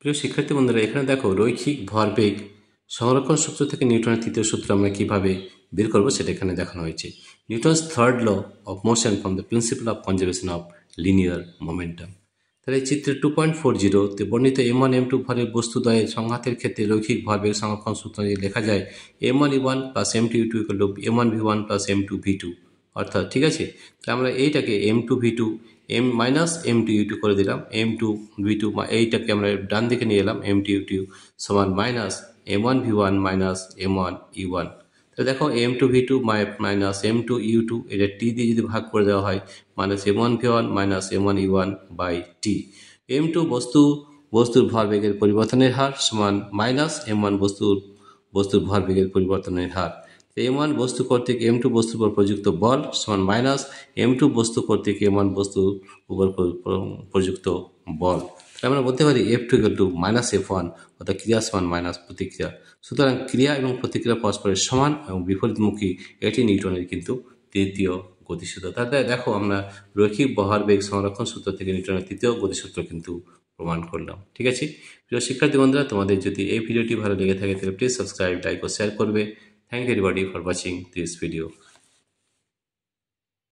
প্রিয় শিক্ষার্থী বন্ধুরা, এখানে দেখো রৈখিক ভরবেগ সংরক্ষণ সূত্র থেকে নিউটনের তৃতীয় সূত্র আমরা কিভাবে বের করব সেটা এখানে দেখানো হয়েছে। Newton's third law of motion from the principle of conservation of linear momentum. তাহলে এই চিত্রে 2.40 বর্ণিত M1 M2 ভরের বস্তুদ্বয়ের সংঘাতের ক্ষেত্রে রৈখিক ভরবেগ সংরক্ষণ সূত্র লেখা যায় M1 E1 plus M2 E2 equal to M1 V1 plus M2 V2। অর্থাৎ ঠিক আছে, তাহলে আমরা এইটাকে M2 V2 M2 U2 করে দিলাম, M2 V2 এইটাকে আমরা ডান দিকে নিয়ে এলাম, M2 U2 সমান minus M1 V1 minus M1 E1। তো দেখো M2 V2 minus M2 U2 এটা টি দিয়ে যদি ভাগ করে দেওয়া হয় minus M1 V1 minus M1 E1 by T. M2 বস্তুর ভরবেগের পরিবর্তনের হার সমান মাইনাস M1 বস্তুর ভরবেগের পরিবর্তনের হার। M1 বস্তু কর্তৃক M2 বস্তুর উপর প্রযুক্ত বল সমান মাইনাস M2 বস্তু কর্তৃক M1 বস্তুর উপর প্রযুক্ত বল। আমরা বলতে পারি F2 equal to minus F1, অর্থাৎ ক্রিয়া সমান মাইনাস প্রতিক্রিয়া। সুতরাং ক্রিয়া এবং প্রতিক্রিয়া পরস্পরের সমান এবং বিপরীতমুখী, এটি নিউটনের কিন্তু তৃতীয় গতিসূত্র। তাহলে দেখো আমরা রৈখিক ভরবেগ সংরক্ষণ সূত্র থেকে নিউটনের তৃতীয় গতিসূত্র কিন্তু প্রমাণ করলাম। ঠিক আছে প্রিয় শিক্ষার্থী বন্ধুরা, তোমাদের যদি এই ভিডিওটি ভালো লেগে থাকে তাহলে প্লিজ সাবস্ক্রাইব, লাইক ও শেয়ার করবে। Thank you everybody for watching this video.